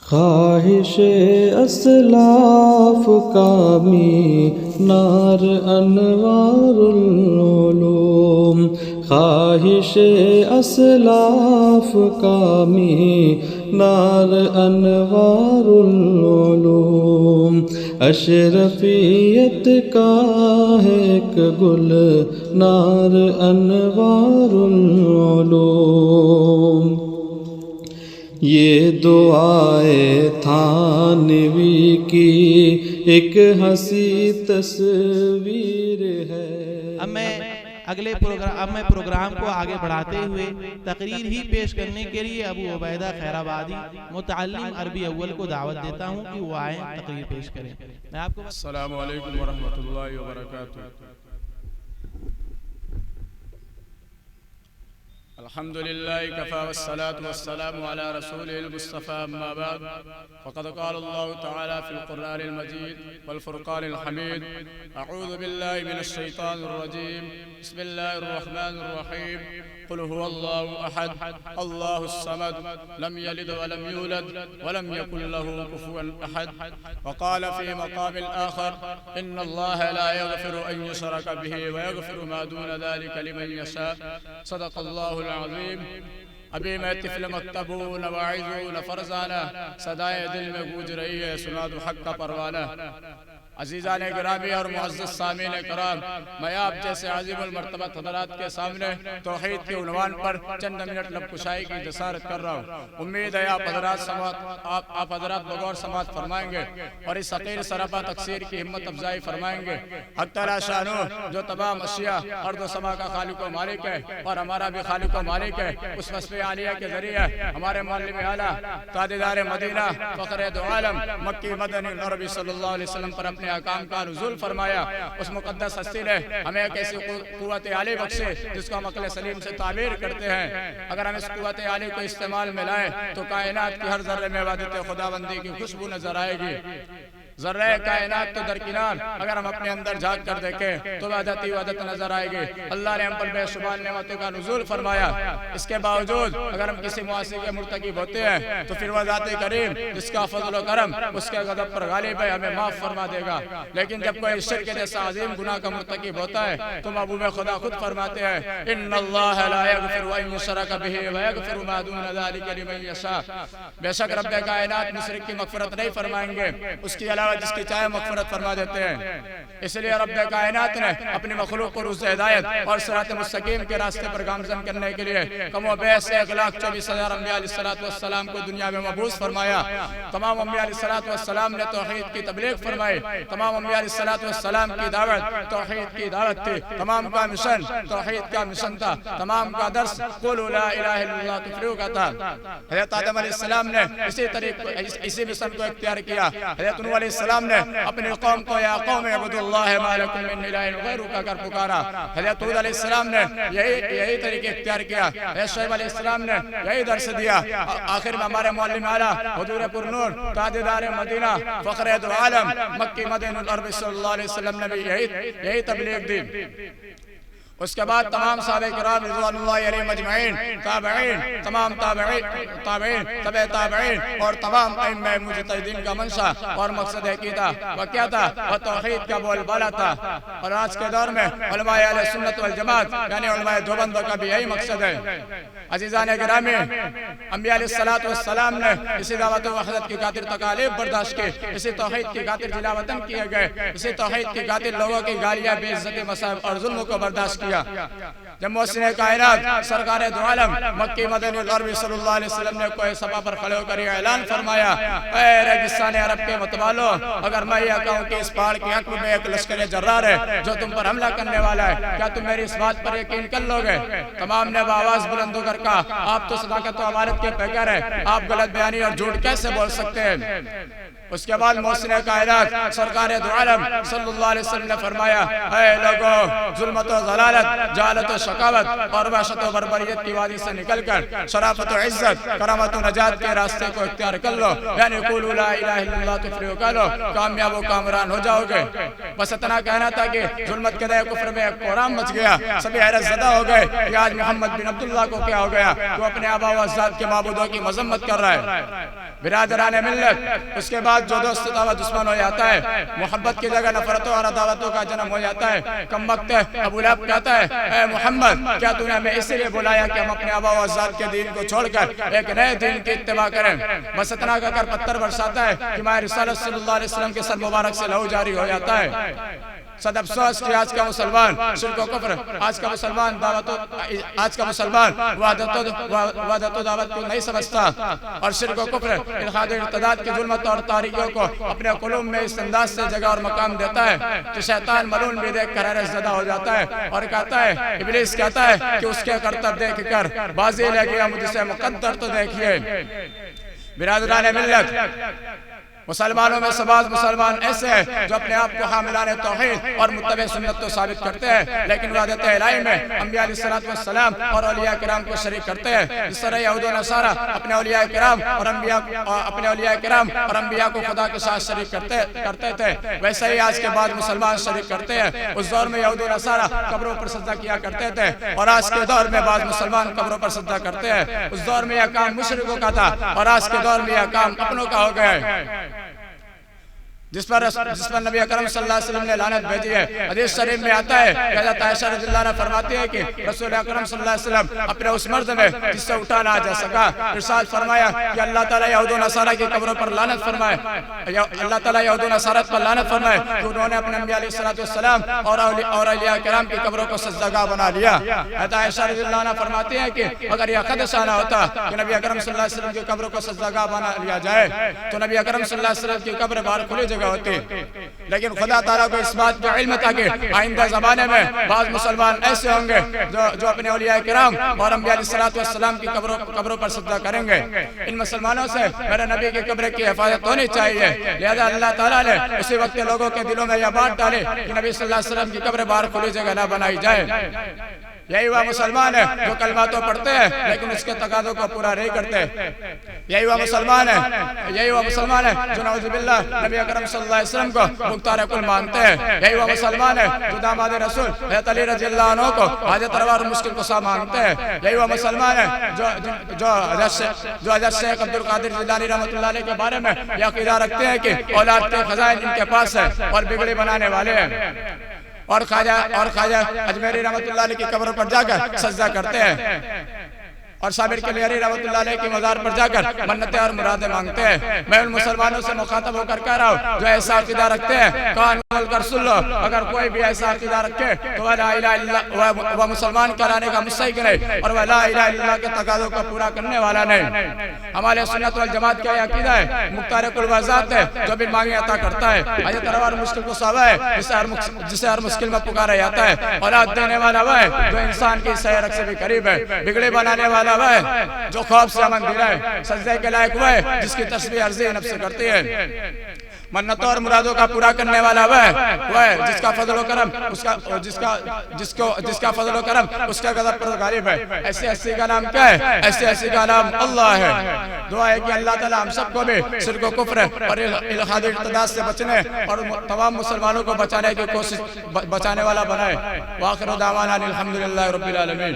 خواہش اسلاف کا مینار انوار العلوم، خواہش اسلاف کا مینار انوار العلوم، اشرفیت کا ہے ایک گل نار انوار العلوم۔ یہ دعائے تھانوی کی ایک ہنسی تصویر ہے۔ اب میں پروگرام کو آگے بڑھاتے ہوئے تقریر ہی پیش کرنے کے لیے ابو عبیدہ خیرآبادی متعلم عربی اول کو دعوت دیتا ہوں کہ وہ آئیں تقریر پیش کریں۔ میں آپ کو السلام علیکم ورحمۃ اللہ وبرکاتہ۔ الحمد لله كفى والصلاة والسلام على رسوله المصطفى أما بعد، فقد قال الله تعالى في القرآن المجيد والفرقان الحميد: أعوذ بالله من الشيطان الرجيم، بسم الله الرحمن الرحيم، قل هو الله أحد الله الصمد لم يلد ولم يولد ولم يكن له كفوا أحد۔ وقال في مقام الآخر: إن الله لا يغفر أن يشرك به ويغفر ما دون ذلك لمن يشاء، صدق الله العظیم۔ ابھی میں طفل مکتبوں نواعظوں فرزانہ صدائے دل میں گونج رہی ہے، سنا دو حق کا پروانہ۔ عزیزان گرامی اور معزز سامعین کرام، میں آپ جیسے عظیم المرتبہ حضرات کے سامنے توحید کے عنوان پر چند منٹ لب کشائی کی جسارت کر رہا ہوں۔ امید ہے آپ حضرات بغور سماعت فرمائیں گے اور اس حقیر سرپا تقصیر کی ہمت افزائی فرمائیں گے۔ حق تعالی شانہ جو تمام اشیاء ارض و سما کا خالق و مالک ہے اور ہمارا بھی خالق و مالک ہے، اس وصف عالیہ کے ذریعے ہمارے معلم اعلیٰ تاجدار مدینہ فخر دو عالم مکی مدنی عربی صلی اللہ علیہ وسلم پر اپنے احکام کا نزول فرمایا۔ اس مقدس ہستی نے ہمیں ایک ایسی قوت عالی بخشے جس کو ہم عقل سلیم سے تعبیر کرتے ہیں۔ اگر ہم اس قوت عالی کو استعمال میں لائیں تو کائنات کی ہر ذرے میں وحدت خداوندی کی خوشبو نظر آئے گی۔ ذرہ کائنات تو درکنار اگر ہم اپنے اندر جھانک کر دیکھیں تو وحدت ہی وحدت نظر آئے گی۔ اللہ نے ہم پر بے شمار نعمتوں کا نزول فرمایا، اس کے باوجود اگر ہم کسی معاصی کے مرتکب ہوتے ہیں تو پھر وہ ذات کریم جس کا فضل و کرم اس کے غضب پر غالب ہے ہمیں معاف فرما دے گا۔ لیکن جب کوئی شرک جیسا عظیم گناہ کا مرتکب ہوتا ہے تو محبوب خدا خود فرماتے ہیں: ان اللہ لا یغفر ان یشرک بہ ویغفر ما دون ذلک لمن یشاء۔ بے شک رب کائنات مشرک کی مغفرت نہیں فرمائیں گے، اس کی علاوہ جس کی چاہے مغفرت فرما دیتے ہیں۔ اس لیے رب کائنات نے اپنی مخلوق کو روز ہدایت اور صراط مستقیم کے راستے پر گامزن کرنے کے لیے کم و بیش 1,24,000 انبیاء علیہ السلام کو دنیا میں مبعوث فرمایا۔ تمام انبیاء علیہ السلام نے توحید کی تبلیغ فرمائی، تمام انبیاء علیہ السلام کی دعوت توحید کی دعوت تھی، تمام کا مشن توحید کا مشن تھا، تمام کا درس قولوا لا الہ الا اللہ تفلحوا کا تھا۔ حضرت آدم علیہ السلام نے اسی مشن کو اختیار کیا۔ حضرت نوح علیہ السلام نے اپنی قوم کو یا قوم اعبدوا اللہ ما لکم من الہ غیرہ کا کر پکارا۔ حضرت ہود علیہ السلام نے یہی طریقہ اختیار کیا۔ حضرت شعیب علیہ السلام نے یہی درس دیا۔ آخر میں ہمارے معلم اعلیٰ حضور پرنور تاجدار مدینہ فخر دو عالم مکی مدنی العربی صلی اللہ علیہ وسلم نے بھی یہی تبلیغ دی۔ اس کے بعد تمام صحابہ کرام رضوان اللہ علیہ مجمعین، تابعین، تمام تابعین، تبع تابعین اور تمام ائمہ مجتہدین کا منشا اور مقصد ایک تھا۔ وہ کیا تھا؟ وہ توحید کا بول بالا تھا۔ اور آج کے دور میں علماء اہل سنت والجماعت یعنی علماء دیوبند کا بھی یہی مقصد ہے۔ عزیزان گرامی، انبیاء علیہ السلام نے اسی دعوت و وحدت کی خاطر تکالیف برداشت کی، اسی توحید کی خاطر جلا وطن کیے گئے، اسی توحید کی خاطر لوگوں کی گالیاں، بے عزتی، مصائب اور ظلم کو برداشت کیا۔ جب محسن کائنات سرکار دو عالم مکی مدنی العربی صلی اللہ علیہ وسلم نے کوئی سبا پر کھڑے ہو کر یہ اعلان فرمایا: اے ریگستان عرب کے متوالو، اگر میں یہ کہوں کہ اس پہاڑ کی حق میں ایک لشکر جرار ہے جو تم پر حملہ کرنے والا ہے، کیا تم میری اس بات پر یقین کر لوگے؟ تمام نے بآواز بلند ہو کر کہا: آپ تو صداقت و امانت کے پیکر ہیں، آپ غلط بیانی اور جھوٹ کیسے بول سکتے ہیں؟ اس کے بعد محسن کائنات سرکار دو عالم صلی اللہ علیہ وسلم نے فرمایا: اے لوگو، ظلمت و ضلالت، جہالت و شقاوت اور وحشت و بربریت کی وادی سے نکل کر شرافت و عزت، کرامت و نجات کے راستے کو اختیار کر لو، یعنی قولوا لا الہ الا اللہ تفلحوا کہہ لو، کامیاب و کامران ہو جاؤ گے۔ بس اتنا کہنا تھا کہ ظلمت کے دے کفر میں ایک قرآن مچ گیا، سبھی حیرت زدہ ہو گئے کہ آج محمد بن عبداللہ کو کیا ہو گیا، وہ اپنے آبا و اجداد کے معبودوں کی مذمت کر رہا ہے۔ برادران ملت، اس کے بعد جو دوست تھا وہ دشمن ہو جاتا ہے، محبت کی جگہ نفرتوں اور عداوتوں کا جنم ہو جاتا ہے۔ کم وقت ہے ابو لہب کہتا ہے اے محمد کیا تو نے ہمیں اس لیے بلایا کہ ہم اپنے آبا و اجداد کے دین کو چھوڑ کر ایک نئے دین کی اتباع کریں؟ بس اتنا کہہ کر پتھر برساتا ہے کہ ماہ رسالت صلی اللہ علیہ وسلم کے سر مبارک سے لہو جاری ہو جاتا ہے۔ صد افسوس کہ آج کا مسلمان شرک و کفر، آج کا مسلمان وحدت و دعوت کو نہیں سمجھتا اور شرک و کفر، الحاد و ارتداد کی ظلمت اور تاریکیوں کو اپنے قلوب میں اس انداز سے جگہ اور مقام دیتا ہے کہ شیطان ملعون بھی دیکھ کر حیرت زدہ ہو جاتا ہے اور کہتا ہے، ابلیس کہتا ہے کہ اس کے کرتب دیکھ کر بازی لے گیا مجھ سے مقدر تو دیکھیے۔ برادران ملت، مسلمانوں میں سے بعض مسلمان ایسے ہیں جو اپنے آپ کو حاملان توحید اور متبع سنت تو ثابت کرتے ہیں، لیکن وحدت الہی میں انبیاء علیہ السلام اور اولیاء کرام کو شریک کرتے ہیں۔ جس طرح یہود و نصارہ اپنے اولیاء کرام اور انبیاء کو خدا کے ساتھ شریک کرتے تھے، ویسے ہی آج کے بعد مسلمان شریک کرتے ہیں۔ اس دور میں یہود و نصارہ قبروں پر سجدہ کیا کرتے تھے اور آج کے دور میں بعض مسلمان قبروں پر سجدہ کرتے ہیں۔ اس دور میں یہ کام مشرکوں کا تھا اور آج کے دور میں یہ کام اپنوں کا ہو گیا ہے، جس پر نبی اکرم صلی اللہ علیہ وسلم نے لعنت بھیجی ہے۔ حدیث شریف میں آتا ہے کہ حضرت عائشہ رضی اللہ عنہا فرماتی ہے کہ رسول اکرم صلی اللہ علیہ وسلم اپنے اس مرد میں جس سے اٹھا نہ جا سکا، ارشاد فرمایا کہ اللہ تعالیٰ یہود و نصارہ کی قبروں پر لعنت فرمائے، اللہ تعالیٰ یہود و نصارہ پر لعنت فرمائے کہ انہوں نے اپنے انبیاء علیہ السلام اور اولیاء کرام کی قبروں کو سجدگاہ بنا لیا۔ حضرت عائشہ رضی اللہ عنہا فرماتی ہے کہ اگر یہ خدشہ نہ ہوتا کہ نبی اکرم صلی اللہ علیہ وسلم کی قبروں کو سجدگاہ بنا لیا جائے تو نبی اکرم صلی اللہ علیہ وسلم کی قبر باہر کھلی جگہ ہوتی، لیکن خدا تعالیٰ کو اس بات کا علم تھا کہ آئندہ زمانے میں بعض مسلمان ایسے ہوں گے جو اپنے اولیاء کرام اور انبیاء علیہ السلام کی قبروں پر سجدہ کریں گے۔ ان مسلمانوں سے میرے نبی کی قبر کی حفاظت ہونی چاہیے، لہذا اللہ تعالیٰ نے اسی وقت لوگوں کے دلوں میں یہ بات ڈالی کہ نبی صلی اللہ علیہ وسلم کی قبر باہر کھلی جگہ نہ بنائی جائے۔ یہی وہ مسلمان ہے جو کلمہ تو پڑھتے ہیں لیکن اس کے تقاضوں کو پورا نہیں کرتے۔ یہی وہ مسلمان ہے جو نعوذ باللہ نبی اکرم صلی اللہ علیہ وسلم کو مختار کل مانتے ہیں۔ یہی وہ مسلمان ہے جو داماد رسول حضرت علی رضی اللہ عنہ کو حاجت روا اور مشکل کشا مانتے ہیں۔ یہی وہ مسلمان ہے جو حضرت شیخ عبد القادر جیلانی رحمۃ اللہ علیہ کے بارے میں یہ عقیدہ رکھتے ہیں کہ اولاد کے خزائن ان کے پاس ہے اور بگڑی بنانے والے ہیں، اور خواجہ اجمیری رحمۃ اللہ علیہ کی قبر پر جا کر سجدہ کرتے ہیں، اور صابر کلیری رحمۃ اللہ علیہ کی مزار پر جا کر منتیں اور مرادیں مانگتے ہیں۔ میں ان مسلمانوں سے مخاطب ہو کر کہہ رہا ہوں جو ایسا عقیدہ رکھتے ہیں، کان کھول کر سن لو، اگر کوئی بھی ایسا عقیدہ رکھے تو وہ لا الہ الا اللہ، وہ مسلمان کہلانے کا مستحق نہیں اور وہ لا الہ الا اللہ کے تقاضوں کو پورا کرنے والا نہیں۔ ہمارے سنت والجماعت کا یہ عقیدہ ہے، مختار کل وہ ذات ہے جو بھی مانگے عطا کرتا ہے، حاجت روا اور مشکل کشا وہ ہے جسے ہر مشکل میں پکارا جاتا ہے، اولاد دینے والا وہ ہے جو انسان کی صحیح رخ سے بھی قریب ہے، بگڑی بنانے والا وہ ہے جو خوف سے امن دلائے، سجدے کے لائق وہ ہے جس کی تسبیح عرضی نفس کرتی ہے، منتوں اور مرادوں کا پورا کرنے والا وہ ہے جس کا فضل و کرم جس کا فضل و کرم اس کا غضب پر غالب ہے۔ ایسے ہستی کا نام کیا ہے؟ ایسے ہستی کا نام اللہ ہے۔ دعا ہے کہ اللہ تعالیٰ ہم سب کو بھی شرک و کفر اور الحاد و ارتداد سے بچنے اور تمام مسلمانوں کو بچانے کی کوشش بچانے والا بنائے۔ وآخر دعوانا الحمدللہ رب العالمین۔